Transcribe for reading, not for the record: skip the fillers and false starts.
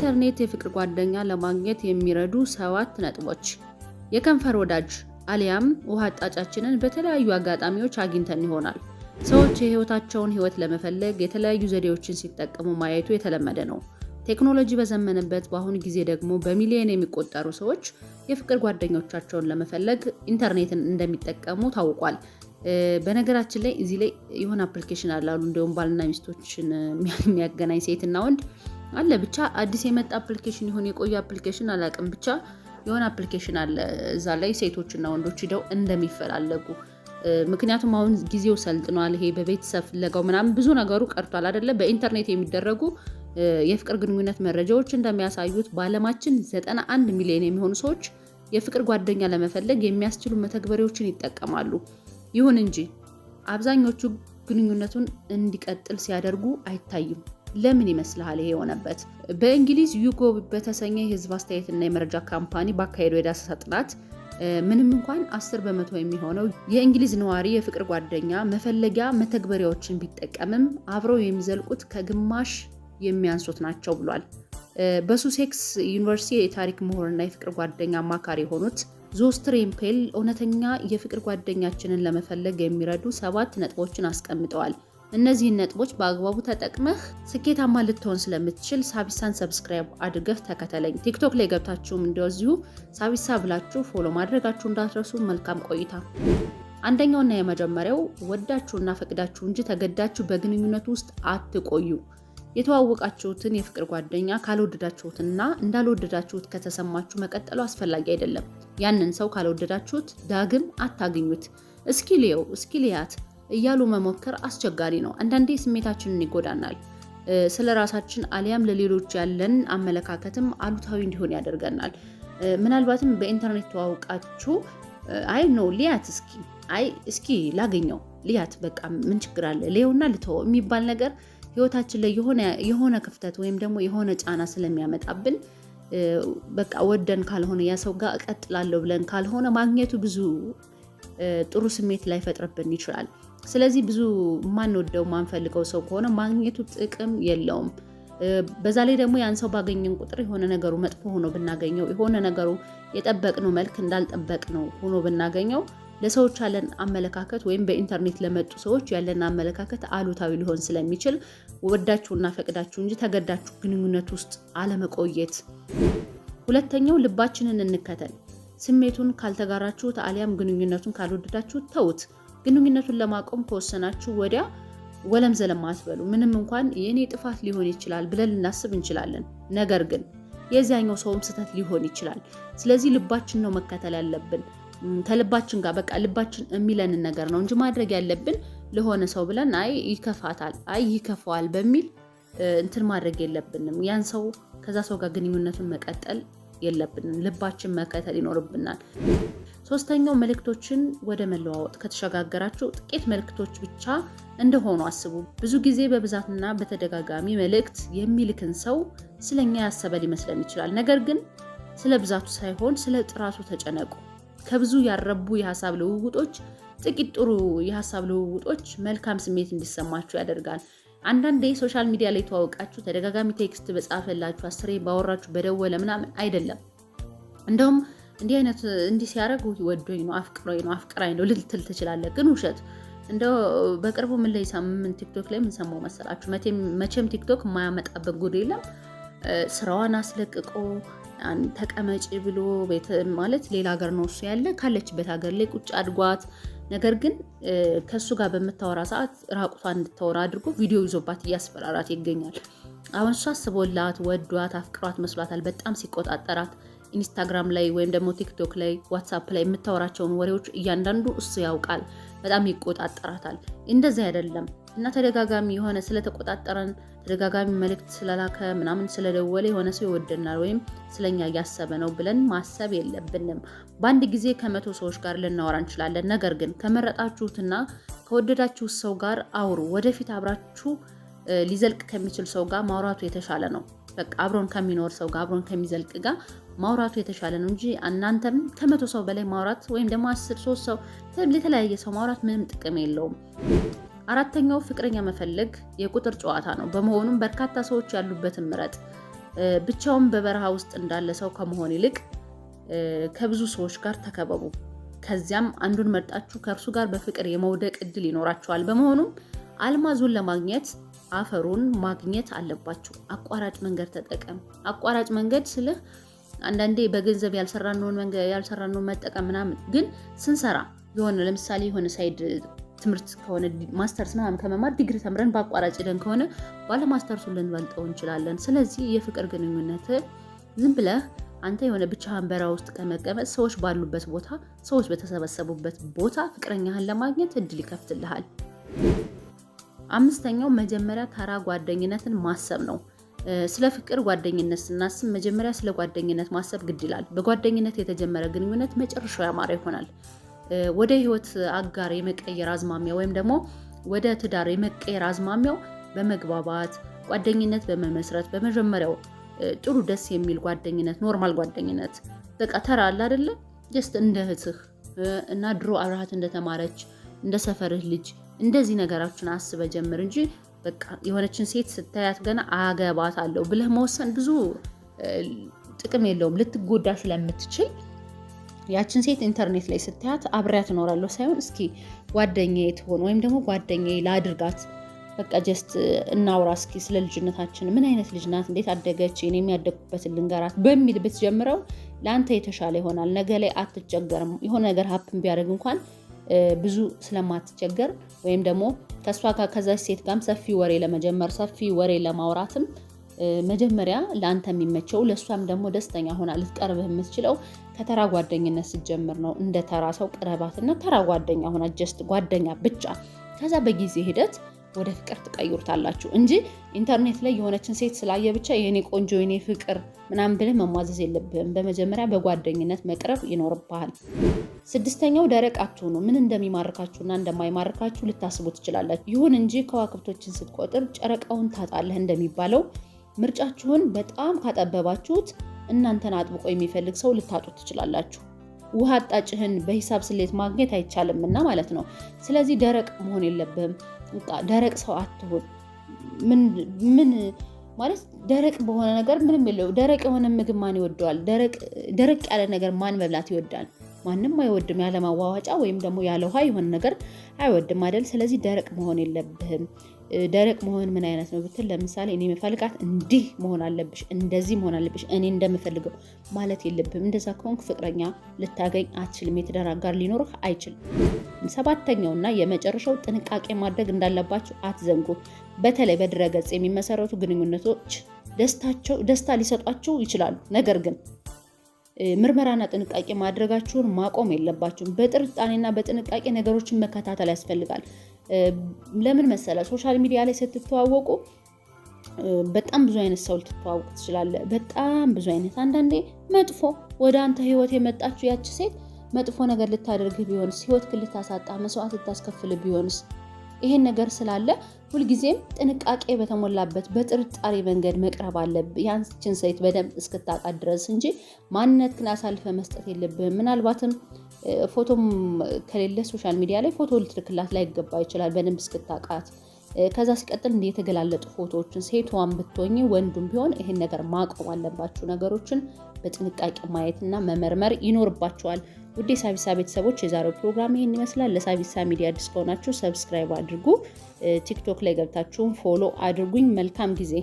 በኢንተርኔት የፍቅር ጓደኛ ለማግኘት የሚረዱ 7 ነጥቦች። የከንፈር ወዳጅ አሊያም ውሃ አጣጫችንን በተለያዩ አጋጣሚዎች አግኝተን ይሆናል። ሰዎች የህይወታቸውን ህይወት ለመፈለግ የተለያዩ ዘዴዎችን ሲጠቀሙ ማየቱ የተለመደ ነው። ቴክኖሎጂ በዘመነበት በአሁኑ ጊዜ ደግሞ በሚሊዮን የሚቆጠሩ ሰዎች የፍቅር ጓደኞቻቸውን ለመፈለግ ኢንተርኔትን እንደሚጠቀሙ ታውቋል። በነገራችን ላይ እዚህ ላይ የሆነ አፕሊኬሽን አለ አሉ እንደውም ባልና ሚስቶችን የሚያገናኝ ሴትና ወንድ አለ። ብቻ አዲስ የመጣ አፕሊኬሽን ይሁን የቆየ አፕሊኬሽን አላውቅም፣ ብቻ የሆነ አፕሊኬሽን አለ እዛ ላይ ሴቶችና ወንዶች ሂደው እንደሚፈላለጉ። ምክንያቱም አሁን ጊዜው ሰልጥኗል። ይሄ በቤተሰብ ፍለጋው ምናምን ብዙ ነገሩ ቀርቷል አይደለ? በኢንተርኔት የሚደረጉ የፍቅር ግንኙነት መረጃዎች እንደሚያሳዩት በዓለማችን 91 ሚሊዮን የሚሆኑ ሰዎች የፍቅር ጓደኛ ለመፈለግ የሚያስችሉ መተግበሪያዎችን ይጠቀማሉ። ይሁን እንጂ አብዛኞቹ ግንኙነቱን እንዲቀጥል ሲያደርጉ አይታይም። ለምን ይመስልሃል ይሄ የሆነበት? በእንግሊዝ ዩጎ በተሰኘ የህዝብ አስተያየትና የመረጃ ካምፓኒ ባካሄደው የዳሰሳ ጥናት ምንም እንኳን 10% የሚሆነው የእንግሊዝ ነዋሪ የፍቅር ጓደኛ መፈለጊያ መተግበሪያዎችን ቢጠቀምም አብረው የሚዘልቁት ከግማሽ የሚያንሱት ናቸው ብሏል። በሱሴክስ ዩኒቨርሲቲ የታሪክ ምሁርና የፍቅር ጓደኛ አማካሪ የሆኑት ዞስትሬምፔል እውነተኛ የፍቅር ጓደኛችንን ለመፈለግ የሚረዱ 7 ነጥቦችን አስቀምጠዋል። እነዚህን ነጥቦች በአግባቡ ተጠቅመህ ስኬታማ ልትሆን ስለምትችል ሳቢሳን ሰብስክራይብ አድርገህ ተከተለኝ። ቲክቶክ ላይ ገብታችሁም እንደዚሁ ሳቢሳ ብላችሁ ፎሎ ማድረጋችሁ እንዳትረሱ። መልካም ቆይታ። አንደኛውና የመጀመሪያው ወዳችሁና ፈቅዳችሁ እንጂ ተገዳችሁ በግንኙነት ውስጥ አትቆዩ። የተዋወቃችሁትን የፍቅር ጓደኛ ካልወደዳችሁትና እንዳልወደዳችሁት ከተሰማችሁ መቀጠሉ አስፈላጊ አይደለም። ያንን ሰው ካልወደዳችሁት ዳግም አታግኙት። እስኪ ልየው፣ እስኪ ልያት እያሉ መሞከር አስቸጋሪ ነው። አንዳንዴ ስሜታችንን ይጎዳናል። ስለ ራሳችን አሊያም ለሌሎች ያለን አመለካከትም አሉታዊ እንዲሆን ያደርገናል። ምናልባትም በኢንተርኔት ተዋውቃችሁ አይ ነው ልያት፣ እስኪ ላገኘው ልያት፣ በቃ ምን ችግር አለ ልየውና ልተወው የሚባል ነገር ህይወታችን ላይ የሆነ ክፍተት ወይም ደግሞ የሆነ ጫና ስለሚያመጣብን በቃ ወደን ካልሆነ ያ ሰው ጋር እቀጥላለሁ ብለን ካልሆነ ማግኘቱ ብዙ ጥሩ ስሜት ላይፈጥርብን ይችላል። ስለዚህ ብዙ ማንወደው ማንፈልገው ሰው ከሆነ ማግኘቱ ጥቅም የለውም። በዛ ላይ ደግሞ ያን ሰው ባገኘን ቁጥር የሆነ ነገሩ መጥፎ ሆኖ ብናገኘው፣ የሆነ ነገሩ የጠበቅነው መልክ እንዳልጠበቅነው ሆኖ ብናገኘው ለሰዎች ያለን አመለካከት ወይም በኢንተርኔት ለመጡ ሰዎች ያለን አመለካከት አሉታዊ ሊሆን ስለሚችል ወዳችሁና ፈቅዳችሁ እንጂ ተገዳችሁ ግንኙነት ውስጥ አለመቆየት። ሁለተኛው ልባችንን እንከተል። ስሜቱን ካልተጋራችሁት አሊያም ግንኙነቱን ካልወደዳችሁት ተውት። ግንኙነቱን ለማቆም ከወሰናችሁ ወዲያ ወለም ዘለም አትበሉ። ምንም እንኳን የኔ ጥፋት ሊሆን ይችላል ብለን ልናስብ እንችላለን፣ ነገር ግን የዚያኛው ሰውም ስህተት ሊሆን ይችላል። ስለዚህ ልባችን ነው መከተል ያለብን። ከልባችን ጋር በቃ ልባችን የሚለንን ነገር ነው እንጂ ማድረግ ያለብን ለሆነ ሰው ብለን አይ ይከፋታል፣ አይ ይከፋዋል በሚል እንትን ማድረግ የለብንም። ያን ሰው ከዛ ሰው ጋር ግንኙነቱን መቀጠል የለብንም። ልባችን መከተል ይኖርብናል። ሶስተኛው መልእክቶችን ወደ መለዋወጥ ከተሸጋገራችሁ ጥቂት መልእክቶች ብቻ እንደሆኑ አስቡ። ብዙ ጊዜ በብዛትና በተደጋጋሚ መልእክት የሚልክን ሰው ስለኛ ያሰበ ሊመስለን ይችላል። ነገር ግን ስለ ብዛቱ ሳይሆን ስለ ጥራቱ ተጨነቁ። ከብዙ ያረቡ የሀሳብ ልውውጦች ጥቂት ጥሩ የሀሳብ ልውውጦች መልካም ስሜት እንዲሰማችሁ ያደርጋል። አንዳንዴ ሶሻል ሚዲያ ላይ ተዋወቃችሁ ተደጋጋሚ ቴክስት በጻፈላችሁ 10 ባወራችሁ በደወለ ምናምን አይደለም። እንደውም እንዲህ ሲያደርግ ወዶኝ ነው አፍቅራኝ ነው ልትል ትችላለህ፣ ግን ውሸት። እንደው በቅርቡ ምን ላይ ሳምንት ቲክቶክ ላይ ምን ሰማው መሰላችሁ? መቼም ቲክቶክ የማያመጣበት ጉድ የለም። ስራዋን አስለቅቆ ተቀመጪ ብሎ ቤት ማለት ሌላ ሀገር ነው እሱ ያለ ካለችበት ሀገር ላይ ቁጭ አድጓት፣ ነገር ግን ከሱ ጋር በምታወራ ሰዓት ራቁቷን እንድታወራ አድርጎ ቪዲዮ ይዞባት እያስፈራራት ይገኛል። አሁን እሷ አስቦላት ወዷት አፍቅሯት መስሏታል። በጣም ሲቆጣጠራት ኢንስታግራም ላይ ወይም ደግሞ ቲክቶክ ላይ ዋትሳፕ ላይ የምታወራቸውን ወሬዎች እያንዳንዱ እሱ ያውቃል። በጣም ይቆጣጠራታል። እንደዚህ አይደለም እና ተደጋጋሚ የሆነ ስለተቆጣጠረን ተደጋጋሚ መልእክት ስለላከ ምናምን ስለደወለ የሆነ ሰው ይወደናል ወይም ስለኛ እያሰበ ነው ብለን ማሰብ የለብንም። በአንድ ጊዜ ከ100 ሰዎች ጋር ልናወራ እንችላለን። ነገር ግን ከመረጣችሁትና ከወደዳችሁት ሰው ጋር አውሩ። ወደፊት አብራችሁ ሊዘልቅ ከሚችል ሰው ጋር ማውራቱ የተሻለ ነው። በቃ አብሮን ከሚኖር ሰው ጋር አብሮን ከሚዘልቅ ጋር ማውራቱ የተሻለ ነው እንጂ እናንተም ከ100 ሰው በላይ ማውራት ወይም ደግሞ 3 ሰው ለተለያየ ሰው ማውራት ምንም ጥቅም የለውም። አራተኛው ፍቅረኛ መፈለግ የቁጥር ጨዋታ ነው። በመሆኑም በርካታ ሰዎች ያሉበትን ምረጥ። ብቻውን በበረሃ ውስጥ እንዳለ ሰው ከመሆን ይልቅ ከብዙ ሰዎች ጋር ተከበቡ። ከዚያም አንዱን መርጣችሁ ከእርሱ ጋር በፍቅር የመውደቅ እድል ይኖራችኋል። በመሆኑም አልማዙን ለማግኘት አፈሩን ማግኘት አለባችሁ። አቋራጭ መንገድ ተጠቀም። አቋራጭ መንገድ ስልህ አንዳንዴ በገንዘብ ያልሰራነውን መጠቀም ምናምን፣ ግን ስንሰራ የሆነ ለምሳሌ የሆነ ሳይድ ትምህርት ከሆነ ማስተርስ ምናምን ከመማር ዲግሪ ተምረን በአቋራጭ ደን ከሆነ ባለ ማስተርሱ ልንበልጠው እንችላለን። ስለዚህ የፍቅር ግንኙነት ዝም ብለህ አንተ የሆነ ብቻህን በረሃ ውስጥ ከመቀመጥ ሰዎች ባሉበት ቦታ፣ ሰዎች በተሰበሰቡበት ቦታ ፍቅረኛህን ለማግኘት እድል ይከፍትልሃል። 5ኛው መጀመሪያ ተራ ጓደኝነትን ማሰብ ነው። ስለ ፍቅር ጓደኝነት ስናስብ መጀመሪያ ስለ ጓደኝነት ማሰብ ግድ ይላል። በጓደኝነት የተጀመረ ግንኙነት መጨረሻው ያማረ ይሆናል። ወደ ህይወት አጋር የመቀየር አዝማሚያ ወይም ደግሞ ወደ ትዳር የመቀየር አዝማሚያው በመግባባት ጓደኝነት በመመስረት በመጀመሪያው ጥሩ ደስ የሚል ጓደኝነት፣ ኖርማል ጓደኝነት በቃ ተራ አለ አይደለ? ጀስት እንደ እህትህ እና ድሮ አብረሃት እንደተማረች እንደ ሰፈርህ ልጅ እንደዚህ ነገራችን አስበ ጀምር እንጂ በቃ የሆነችን ሴት ስታያት ገና አገባታለሁ ብለህ መወሰን ብዙ ጥቅም የለውም። ልትጎዳ ስለምትችል ያችን ሴት ኢንተርኔት ላይ ስታያት አብሬያት እኖራለሁ ሳይሆን እስኪ ጓደኛዬ ትሆን ወይም ደግሞ ጓደኛዬ ላድርጋት፣ በቃ ጀስት እናውራ እስኪ ስለ ልጅነታችን፣ ምን አይነት ልጅ ናት፣ እንዴት አደገች፣ እኔ የሚያደግኩበትን ልንገራት በሚል ብትጀምረው ለአንተ የተሻለ ይሆናል። ነገ ላይ አትቸገርም። የሆነ ነገር ሀፕን ቢያደርግ እንኳን ብዙ ስለማትቸገር ወይም ደግሞ ከሷ ጋር ከዛች ሴት ጋርም ሰፊ ወሬ ለመጀመር ሰፊ ወሬ ለማውራትም መጀመሪያ ለአንተ የሚመቸው ለእሷም ደግሞ ደስተኛ ሆና ልትቀርብህ የምትችለው ከተራ ጓደኝነት ስትጀምር ነው። እንደ ተራ ሰው ቅረባትና ተራ ጓደኛ ሆና ጀስት ጓደኛ ብቻ። ከዛ በጊዜ ሂደት ወደ ፍቅር ትቀይሩታላችሁ እንጂ ኢንተርኔት ላይ የሆነችን ሴት ስላየ ብቻ የኔ ቆንጆ የኔ ፍቅር ምናምን ብለህ መሟዘዝ የለብህም። በመጀመሪያ በጓደኝነት መቅረብ ይኖርብሃል። 6ኛው ደረቅ አትሁኑ። ምን እንደሚማርካችሁና እንደማይማርካችሁ ልታስቡ ትችላላችሁ። ይሁን እንጂ ከዋክብቶችን ስትቆጥር ጨረቃውን ታጣለህ እንደሚባለው ምርጫችሁን በጣም ካጠበባችሁት እናንተን አጥብቆ የሚፈልግ ሰው ልታጡ ትችላላችሁ። ውሃ አጣጭህን በሂሳብ ስሌት ማግኘት አይቻልምና ማለት ነው። ስለዚህ ደረቅ መሆን የለብህም። ደረቅ ሰው አትሁን። ምን ማለት ደረቅ በሆነ ነገር ምንም የለው። ደረቅ የሆነ ምግብ ማን ይወደዋል? ደረቅ ያለ ነገር ማን መብላት ይወዳል? ማንም አይወድም። ያለ ማዋዋጫ ወይም ደግሞ ያለ ውሃ የሆነ ነገር አይወድም አይደል? ስለዚህ ደረቅ መሆን የለብህም። ደረቅ መሆን ምን አይነት ነው ብትል፣ ለምሳሌ እኔ የምፈልጋት እንዲህ መሆን አለብሽ፣ እንደዚህ መሆን አለብሽ፣ እኔ እንደምፈልገው ማለት የለብህም። እንደዛ ከሆንክ ፍቅረኛ ልታገኝ አትችልም። የትዳር አጋር ሊኖርህ አይችልም። 7ኛውና የመጨረሻው ጥንቃቄ ማድረግ እንዳለባችሁ አትዘንጉ። በተለይ በድረገጽ የሚመሰረቱ ግንኙነቶች ደስታ ሊሰጧችሁ ይችላሉ። ነገር ግን ምርመራና ጥንቃቄ ማድረጋችሁን ማቆም የለባችሁም። በጥርጣሬና በጥንቃቄ ነገሮችን መከታተል ያስፈልጋል። ለምን መሰለ? ሶሻል ሚዲያ ላይ ስትተዋወቁ በጣም ብዙ አይነት ሰው ልትተዋወቁ ትችላለህ። በጣም ብዙ አይነት። አንዳንዴ መጥፎ ወደ አንተ ህይወት የመጣችው ያቺ ሴት መጥፎ ነገር ልታደርግህ ቢሆንስ? ህይወትህን ልታሳጣ መስዋዕት ልታስከፍል ቢሆንስ? ይሄን ነገር ስላለ ሁልጊዜም ጥንቃቄ በተሞላበት በጥርጣሬ መንገድ መቅረብ አለብህ። ያንቺን ሴት በደንብ እስክታውቃት ድረስ እንጂ ማንነትህን አሳልፈ መስጠት የለብህም። ምናልባትም ፎቶም ከሌለ ሶሻል ሚዲያ ላይ ፎቶ ልትልክላት ላይ ይገባ ይችላል በደንብ እስክታውቃት። ከዛ ሲቀጥል እንደ የተገላለጡ ፎቶዎችን ሴቷን ብትሆኚ ወንዱም ቢሆን ይሄን ነገር ማቆም አለባችሁ። ነገሮችን በጥንቃቄ ማየትና መመርመር ይኖርባችኋል። ውድ የሳቢሳ ቤተሰቦች የዛሬው ፕሮግራም ይሄን ይመስላል። ለሳቢሳ ሚዲያ አዲስ ከሆናችሁ ሰብስክራይብ አድርጉ። ቲክቶክ ላይ ገብታችሁም ፎሎ አድርጉኝ። መልካም ጊዜ